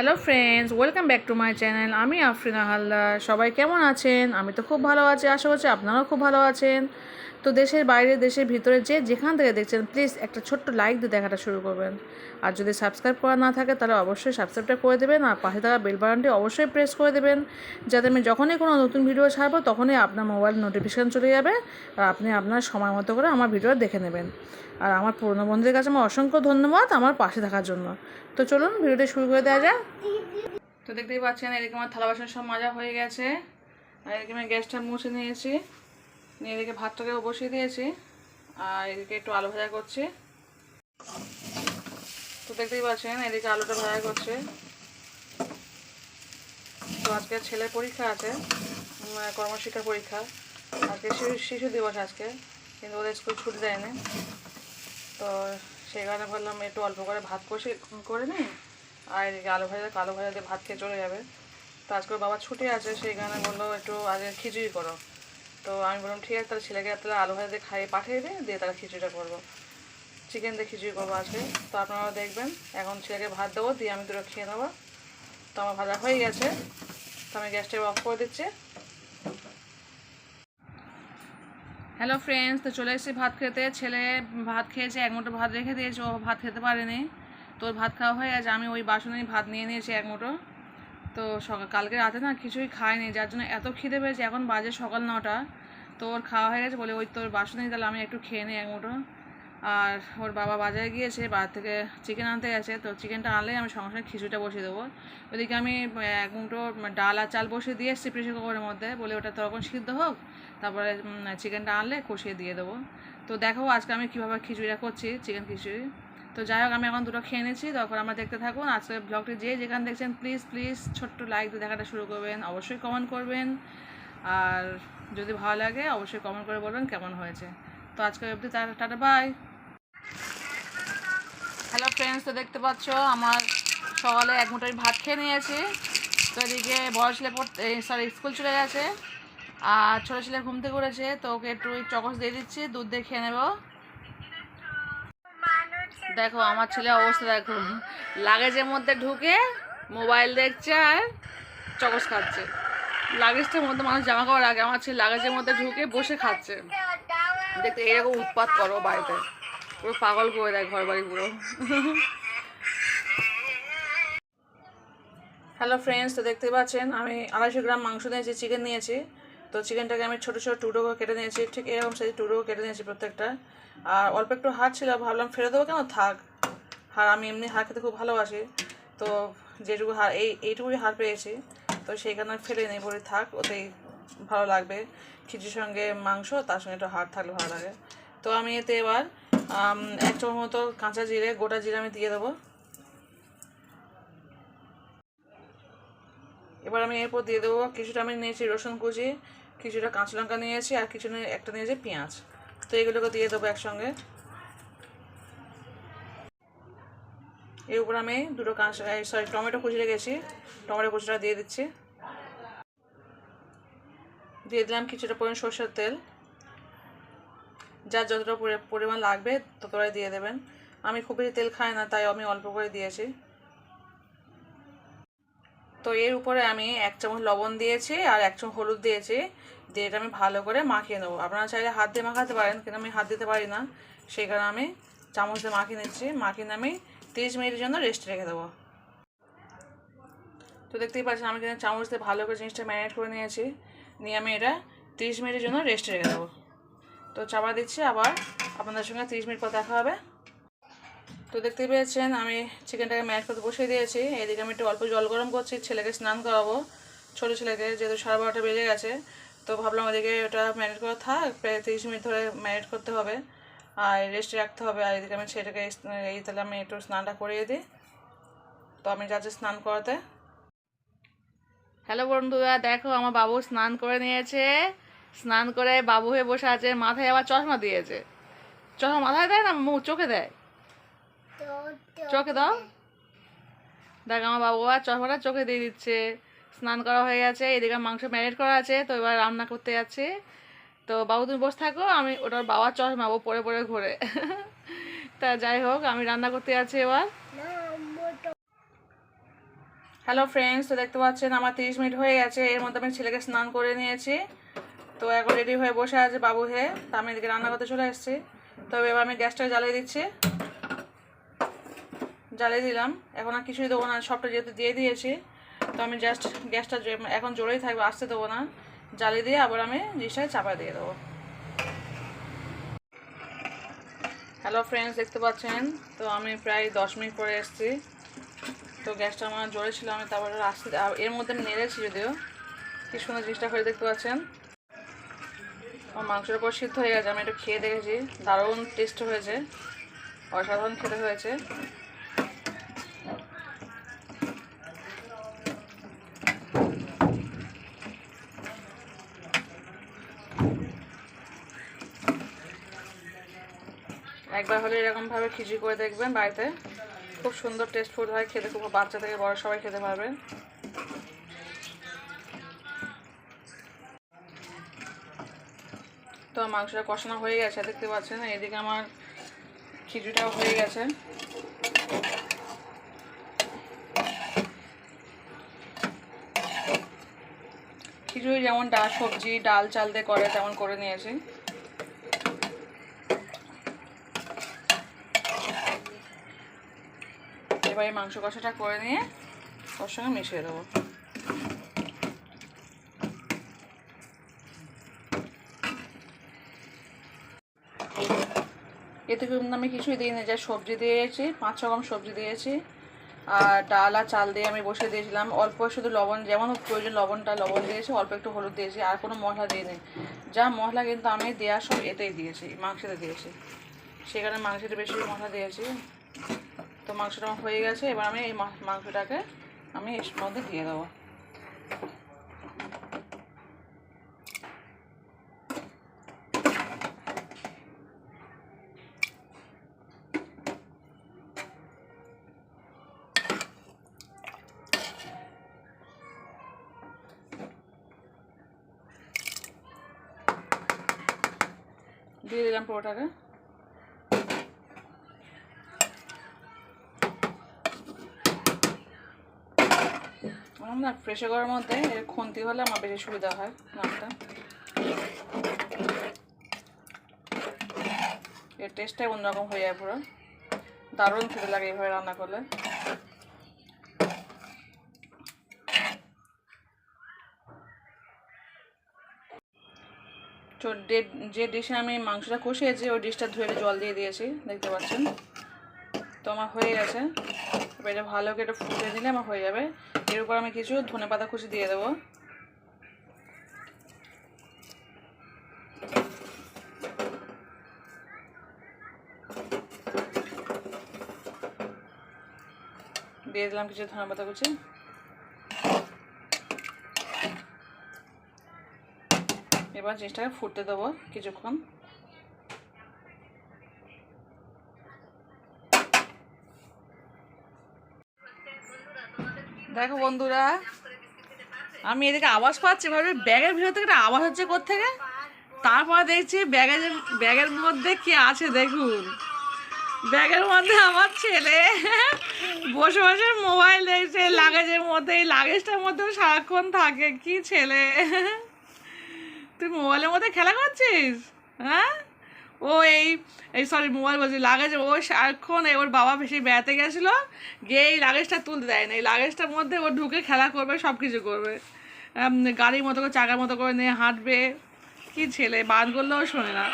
Hello friends, welcome back to my channel. আমি আফরিনা হালদার। সবাই কেমন আছেন? আমি তো খুব ভালো আছি, আশা করছি আপনারাও খুব ভালো আছেন। তো দেশের বাইরে, দেশের ভিতরে যেখান থেকে দেখছেন, প্লিজ একটা ছোট্ট লাইক দিয়ে দেখাটা শুরু করবেন। আর যদি সাবস্ক্রাইব করা না থাকে তাহলে অবশ্যই সাবস্ক্রাইবটা করে দেবেন, আর পাশে থাকা বেল বাটনটি অবশ্যই প্রেস করে দেবেন, যাতে আমি যখনই কোনো নতুন ভিডিও ছাড়বো তখনই আপনার মোবাইল নোটিফিকেশান চলে যাবে আর আপনি আপনার সময় মতো করে আমার ভিডিও দেখে নেবেন। আর আমার পুরনো বন্ধুদের কাছে আমার অসংখ্য ধন্যবাদ আমার পাশে থাকার জন্য। তো চলুন ভিডিওটা শুরু করে দেওয়া যাক। তো দেখতেই পাচ্ছেন এদিকে আমার থালা বাসন সব মাজা হয়ে গেছে, আর এদিকে আমি গ্যাসটা মুছে নিয়েছি, নিয়ে এদিকে ভাতটাকেও বসিয়ে দিয়েছি, আর এদিকে একটু আলু ভাজা করছি। তো দেখতেই পাচ্ছেন এদিকে আলুটা ভাজা করছে। তো আজকে ছেলের পরীক্ষা আছে, কর্মশিক্ষা পরীক্ষা। আজকে শিশু দিবস আজকে, কিন্তু ওদের স্কুল ছুটি দেয়নি। তো সেই কারণে বললাম একটু অল্প করে ভাত কষে করে নিই, আর এদিকে কালো ভাজা দিয়ে ভাত খেয়ে চলে যাবে। তো আজকে বাবা ছুটি আছে, সেই কারণে বললো একটু আজকে খিচুড়ি করো। তো আমি বললাম ঠিক আছে, তাহলে ছেলেকে তাহলে আলু ভাজা দিয়ে খাইয়ে পাঠিয়ে দিয়ে তাহলে খিচুড়িটা করবো, চিকেন দিয়ে খিচুড়ি করবো আজকে। তো আপনারাও দেখবেন। এখন ছেলেকে ভাত দেবো, দিয়ে আমি দুটো খেয়ে নেবো। তো আমার ভাজা হয়ে গেছে, তো আমি গ্যাসটা অফ করে দিচ্ছি। হ্যালো ফ্রেন্ডস, তো চলে এসেছি ভাত খেতে। ছেলে ভাত খেয়েছে, এক মুঠো ভাত রেখে দিয়েছে, ও ভাত খেতে পারেনি। তো ওর ভাত খাওয়া হয়ে গেছে, আমি ওই বাসনেই ভাত নিয়ে নিয়েছি এক মুঠো। তো কালকে রাতে না কিছুই খায়নি, যার জন্য এত খিদে পেয়েছে। এখন বাজে সকাল 9টা। তো ওর খাওয়া হয়ে গেছে বলে ওই তোর বাসনেই তাহলে আমি একটু খেয়ে নিই এক মুঠো। আর ওর বাবা বাজারে গিয়েছে, বাজার থেকে চিকেন আনতে গেছে। তো চিকেনটা আনলেই আমি সঙ্গে সঙ্গে খিচুড়িটা বসিয়ে দেবো। ওইদিকে আমি এক মুঠো ডাল আর চাল বসিয়ে দিয়ে এসেছি প্রেসার কুকারের মধ্যে, বলে ওটা তখন সিদ্ধ হোক, তারপরে চিকেনটা আনলে কষিয়ে দিয়ে দেবো। তো দেখো আজকে আমি কীভাবে খিচুড়িটা করছি, চিকেন খিচুড়ি। তো যাই হোক, আমি এখন দুটো খেয়ে নিচ্ছি, তারপর আমরা দেখতে থাকুন। আজকে ব্লগটি যেখানে দেখছেন প্লিজ প্লিজ ছোট্ট লাইক দিয়ে দেখাটা শুরু করবেন, অবশ্যই কমেন্ট করবেন, আর যদি ভালো লাগে অবশ্যই কমেন্ট করে বলবেন কেমন হয়েছে। তো আজকে অবধি টাটা, বাই। হ্যালো ফ্রেন্ডস, তো দেখতে পাচ্ছ আমার সকালে এক মুঠোই ভাত খেয়ে নিয়েছি। তো এদিকে বড় ছেলে স্কুল চলে গেছে, আর ছোটো ছেলে ঘুম থেকে উঠেছে। তো ওকে একটু চকস দিয়ে দিচ্ছি, দুধ দিয়ে খেয়ে নেবো। দেখো আমার ছেলে অবস্থা, দেখো লাগেজের মধ্যে ঢুকে মোবাইল দেখছে আর চকস খাচ্ছে। লাগেজটার মধ্যে মানুষ জামা কাপড় রাখে, আমার ছেলে লাগেজের মধ্যে ঢুকে বসে খাচ্ছে। দেখতে এরকম উৎপাত করো বাড়িতে, পুরো পাগল করে দেয় ঘর বাড়ি পুরো। হ্যালো ফ্রেন্ডস, তো দেখতে পাচ্ছেন আমি 250 গ্রাম মাংস নিয়েছি, চিকেন নিয়েছি। তো চিকেনটাকে আমি ছোটো ছোটো টুকরো করে কেটে নিয়েছি, ঠিক এরকম সাইজ টুকরো কেটে নিয়েছি প্রত্যেকটা। আর অল্প একটু হাড় ছিল, ভাবলাম ফেলে দেবো কেন, থাক। হাড় আমি এমনি হাড় খেতে খুব ভালোবাসি। তো যেটুকু হাড় এইটুকুই হাড় পেয়েছি, তো সেই কারণে ফেলে নেই, বলে থাক, ওতেই ভালো লাগবে। খিচুড়ির সঙ্গে মাংস, তার সঙ্গে একটু হাড় থাকলে ভালো লাগে। তো আমি এতে এবার 1 চামচ মতো কাঁচা জিরে, গোটা জিরে আমি দিয়ে দেবো। এবার আমি এরপর দিয়ে দেবো কিছুটা, আমি নিয়েছি রসুন কুচি, কিছুটা কাঁচা লঙ্কা নিয়েছি, আর একটা নিয়েছি পেঁয়াজ। তো এগুলোকে দিয়ে দেবো একসঙ্গে। এর উপর আমি দুটো টমেটো কুচি রেখেছি, টমেটো কুচিটা দিয়ে দিচ্ছি। দিয়ে দিলাম কিছুটা পরিমাণ সরষের তেল, যার যতটা পরিমাণ লাগবে ততটাই দিয়ে দেবেন। আমি খুব বেশি তেল খাই না, তাই আমি অল্প করে দিয়েছি। তো এর উপরে আমি 1 চামচ লবণ দিয়েছি আর 1 চামচ হলুদ দিয়েছি, দিয়ে এটা আমি ভালো করে মাখিয়ে নেবো। আপনারা চাইলে হাত দিয়ে মাখাতে পারেন, কিন্তু আমি হাত দিতে পারি না, সেই কারণে আমি চামচ দিয়ে মাখিয়ে নিচ্ছি। মাখিয়ে আমি 30 মিনিটের জন্য রেস্টে রেখে দেবো। তো দেখতেই পাচ্ছেন আমি কিন্তু চামচ দিয়ে ভালো করে জিনিসটা ম্যারিনেট করে নিয়েছি, নিয়ে আমি এটা 30 মিনিটের জন্য রেস্টে রেখে দেবো। তো চাপা দিচ্ছি, আবার আপনাদের সঙ্গে 30 মিনিট পর দেখা হবে। তো দেখতেই পেয়েছেন আমি চিকেনটাকে ম্যারিনেট করতে বসিয়ে দিয়েছি। এদিকে আমি একটু অল্প জল গরম করছি, ছেলেকে স্নান করাবো, ছোটো ছেলেকে, যেহেতু 12:30 বেজে গেছে। তো ভাবলাম ওদিকে ওটা ম্যারিনেট করা থাক, প্রায় 30 মিনিট ধরে ম্যারিনেট করতে হবে আর রেস্টে রাখতে হবে। আর এদিকে আমি ছেলেটাকে তাহলে আমি একটু স্নানটা করিয়ে দিই। তো আমি যাচ্ছি স্নান করাতে। হ্যালো বন্ধুরা, দেখো আমার বাবু স্নান করে নিয়েছে, স্নান করে বাবু হয়ে বসে আছে, মাথায় আবার চশমা দিয়েছে। চশমা মাথায় দেয় না, চোখে দেয়, চোখে দাও। দেখ আমার বাবু আর চশমাটা চোখে দিয়ে দিচ্ছে। স্নান করা হয়ে গেছে, এদিকে মাংস ম্যারিনেট করা আছে, তো এবার রান্না করতে যাচ্ছে। তো বাবু তুমি বসে থাকো, আমি ওটার বাবার চশমা ও পরে পরে ঘোরে। তা যাই হোক, আমি রান্না করতে যাচ্ছি এবার। হ্যালো ফ্রেন্ডস, তো দেখতে পাচ্ছেন আমার 30 মিনিট হয়ে গেছে। এর মধ্যে আমি ছেলেকে স্নান করে নিয়েছি। তো এখন রেডি হয়ে বসে আছে বাবু হয়ে। তো আমি এদিকে রান্না করতে চলে এসেছি। তবে এবার আমি গ্যাসটা জ্বালিয়ে দিচ্ছি, জ্বালিয়ে দিলাম। এখন আর কিছুই দেবো না, সবটা যেহেতু দিয়ে দিয়েছি। তো আমি জাস্ট গ্যাসটা এখন জোরেই থাকবে, আসতে দেবো না। জ্বালিয়ে দিয়ে আবার আমি জিনিসটাকে চাপা দিয়ে দেবো। হ্যালো ফ্রেন্ডস, দেখতে পাচ্ছেন তো আমি প্রায় 10 মিনিট পরে এসেছি। তো গ্যাসটা আমার জোরে ছিল, আমি তারপরে আসতে এর মধ্যে আমি নেড়েছি যদিও। কি সুন্দর জিনিসটা হয়ে দেখতে পাচ্ছেন। আমার মাংসটা পুরো সিদ্ধ হয়ে গেছে। আমি একটু খেয়ে দেখেছি, দারুণ টেস্ট হয়েছে, অসাধারণ খেতে হয়েছে। একবার হলে এরকমভাবে খিচুড়ি করে দেখবেন বাড়িতে, খুব সুন্দর টেস্টফুল হয় খেতে, খুব বাচ্চা থেকে বড় সবাই খেতে পারবে। তো মাংসটা কষানো হয়ে গেছে দেখতে পাচ্ছেন। এদিকে আমার খিচুড়িটাও হয়ে গেছে। খিচুড়ি যেমন সবজি ডাল চাল দিয়ে করে তেমন করে নিয়েছি। এবার এই মাংস কষাটা করে নিয়ে ওর সঙ্গে মিশিয়ে দেবো। এতে কিন্তু আমি কিছুই দিইনি, যা সবজি দিয়েছি 5-6 রকম সবজি দিয়েছি, আর ডাল আর চাল দিয়ে আমি বসিয়ে দিয়েছিলাম। অল্প শুধু লবণ, যেমন প্রয়োজন লবণ দিয়েছি, অল্প একটু হলুদ দিয়েছি, আর কোনো মশলা দিইনি। যা মশলা কিন্তু আমি দেওয়া সব এতেই দিয়েছি, মাংসতে দিয়েছি, সেখানে মাংসতে বেশি মশলা দিয়েছি। তো মাংসটা হয়ে গেছে। এবার আমি এই মাংসটাকে আমি এর মধ্যে দিয়ে দেবো। দিয়ে দিলাম পুরোটাকে। না, প্রেসার করার মধ্যে এর খুন্তি হলে আমার বেশি সুবিধা হয় রান্নাটা। এর টেস্টটাই অন্যরকম হয়ে যায়, পুরো দারুণ খেতে লাগে এইভাবে রান্না করলে। তো যে ডিশে আমি মাংসটা কষিয়েছি ওই ডিশটা ধুয়ে জল দিয়ে দিয়েছি দেখতে পাচ্ছেন। তো আমার হয়ে গেছে। এবার এটা ভালো করে এটা ফুটে দিলে আমার হয়ে যাবে। এর উপর আমি কিছু ধনেপাতা কুচি দিয়ে দেবো। দিয়ে দিলাম কিছু ধনেপাতা কুচি। এবার জিনিসটাকে ফুটতে দেবো কিছুক্ষণ। দেখো বন্ধুরা, আমি এদিকে আওয়াজ পাচ্ছি, ভাবে ব্যাগের ভিতর থেকে একটা আওয়াজ হচ্ছে কোত্থেকে। তারপরে দেখছি ব্যাগের মধ্যে কি আছে দেখুন। ব্যাগের মধ্যে আমার ছেলে বসে বসে মোবাইল দেখছে, লাগেজের মধ্যে। এই লাগেজটার মধ্যে সারাক্ষণ থাকে। কি ছেলে, তুই মোবাইলের মধ্যে খেলা করছিস? হ্যাঁ, ও এই সরি মোবাইল বলছি, লাগেজ। ও সারাক্ষণ ওর বাবা বেশি বেড়াতে গেছিলো, গিয়ে এই লাগেজটা তুলতে দেয় না। এই লাগেজটার মধ্যে ও ঢুকে খেলা করবে, সব কিছু করবে, গাড়ির মতো করে চাকার মতো করে নিয়ে হাঁটবে। কি ছেলে, বান করলেও শোনে না।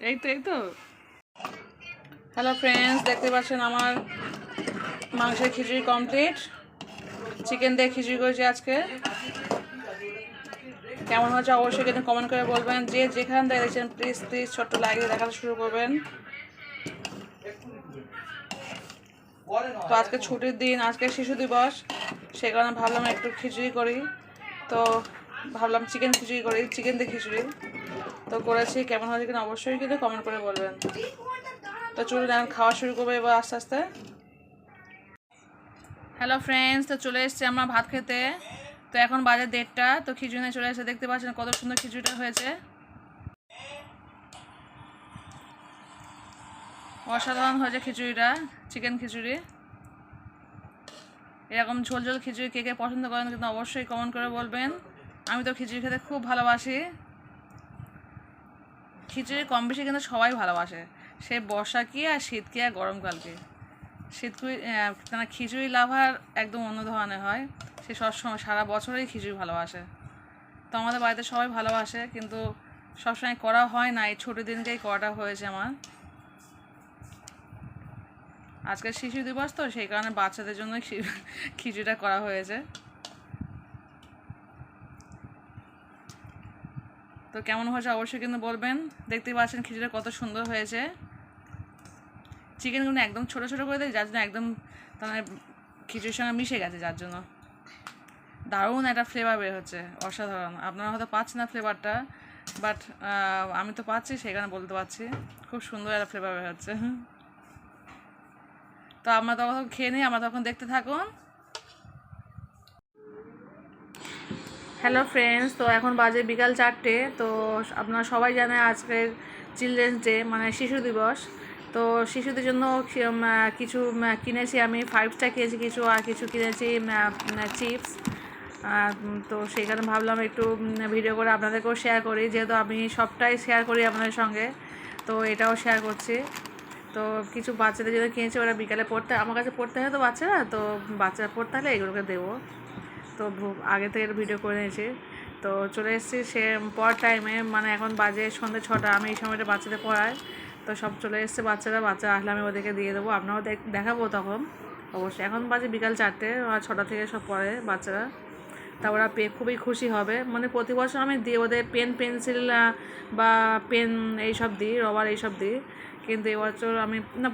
এই তো হ্যালো ফ্রেন্ডস, দেখতে পাচ্ছেন আমার মাংসের খিচুড়ি কমপ্লিট। চিকেন দিয়ে খিচুড়ি করেছি আজকে। কেমন হয়েছে অবশ্যই কিন্তু কমেন্ট করে বলবেন। যে যেখান থেকে দেখছেন প্লিজ ছোট্ট লাইক দিয়ে দেখাতে শুরু করবেন। তো আজকে ছুটির দিন, আজকে শিশু দিবস, সেই কারণে ভাবলাম একটু খিচুড়ি করি। তো ভাবলাম চিকেন খিচুড়ি করি, চিকেন দিয়ে খিচুড়ি। তো করেছি, কেমন হয়েছে কিনা অবশ্যই কিন্তু কমেন্ট করে বলবেন। তো চলুন এখন খাওয়া শুরু করবো এবার আস্তে আস্তে। হ্যালো ফ্রেন্ডস, তো চলে এসেছি আমরা ভাত খেতে। তো এখন বাজে 1:30। তো খিচুড়ি নিয়ে চলে এসে দেখতে পাচ্ছেন কত সুন্দর খিচুড়িটা হয়েছে। অসাধারণ হয়েছে খিচুড়িটা, চিকেন খিচুড়ি। এরকম ঝোল ঝোল খিচুড়ি কে কে পছন্দ করেন কিন্তু অবশ্যই কমেন্ট করে বলবেন। আমি তো খিচুড়ি খেতে খুব ভালোবাসি। খিচুড়ি কম বেশি কিন্তু সবাই ভালোবাসে, সে বর্ষা কি আর শীত কি আর গরমকাল কি। মানে খিচুড়ি লাভার একদম অন্য ধরনের হয়, সে সবসময় সারা বছরই খিচুড়ি ভালোবাসে। তো আমাদের বাড়িতে সবাই ভালোবাসে, কিন্তু সবসময় করা হয় না, এই ছুটির দিনকেই করাটা হয়েছে আমার। আজকে শিশু দিবস তো সেই কারণে বাচ্চাদের জন্য খিচুড়িটা করা হয়েছে। তো কেমন হয়েছে অবশ্যই কিন্তু বলবেন। দেখতেই পাচ্ছেন খিচুড়িটা কত সুন্দর হয়েছে। চিকেনগুলো একদম ছোটো ছোটো করে দেয়, যার জন্য একদম মানে খিচুড়ির সঙ্গে মিশে গেছে, যার জন্য দারুণ একটা ফ্লেভার বের হচ্ছে, অসাধারণ। আপনারা হয়তো পাচ্ছেন না ফ্লেভারটা, বাট আমি তো পাচ্ছি, সেই কারণে বলতে পারছি খুব সুন্দর একটা ফ্লেভার বের হচ্ছে। তো আমরা তখন খেয়ে নিই, আমরা তখন দেখতে থাকুন। হ্যালো ফ্রেন্ডস, তো এখন বাজে বিকাল 4টে। তো আপনারা সবাই জানেন আজকের চিলড্রেন্স ডে, মানে শিশু দিবস। তো শিশুদের জন্য কিছু কিনেছি আমি, 5 স্টার কিনেছি কিছু, আর কিছু কিনেছি চিপস। তো সেইখানে ভাবলাম একটু ভিডিও করে আপনাদেরকেও শেয়ার করি, যেহেতু আমি সবটাই শেয়ার করি আপনাদের সঙ্গে, তো এটাও শেয়ার করছি। তো কিছু বাচ্চাদের জন্য কিনেছি, ওরা বিকালে পড়তে, আমার কাছে পড়তে হয় তো বাচ্চারা, তো বাচ্চারা পড়তে হলে এগুলোকে দেবো। তো আগে থেকে ভিডিও করে নিয়েছি। তো চলে এসেছি সে পড়ার টাইমে, মানে এখন বাজে সন্ধ্যে 6টা, আমি এই সময়টা বাচ্চাদের পড়াই। তো সব চলে এসছে বাচ্চারা আসলে আমি ওদেরকে দিয়ে দেবো, আপনারাও দেখাবো তখন অবশ্যই। এখন বাজে বিকাল 4টে, 6টা থেকে সব পড়ে বাচ্চারা। তা ওরা খুবই খুশি হবে, মানে প্রতি বছর আমি দিই ওদের পেন পেন্সিল বা পেন এইসব দিই, রবার এইসব দিই, কিন্তু এবছর আমি না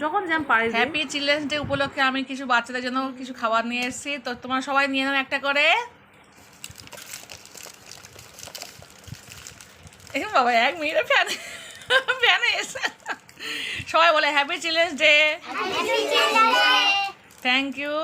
যখন যেমন পারি। হ্যাপি চিলড্রেন্স ডে উপলক্ষে আমি কিছু বাচ্চাদের জন্য কিছু খাবার নিয়ে এসেছি, তো তোমরা সবাই নিয়ে নাও একটা করে। এই বাবা 1 মিনিটে ফ্যানে এসে সবাই বলে happy children's day. Thank you.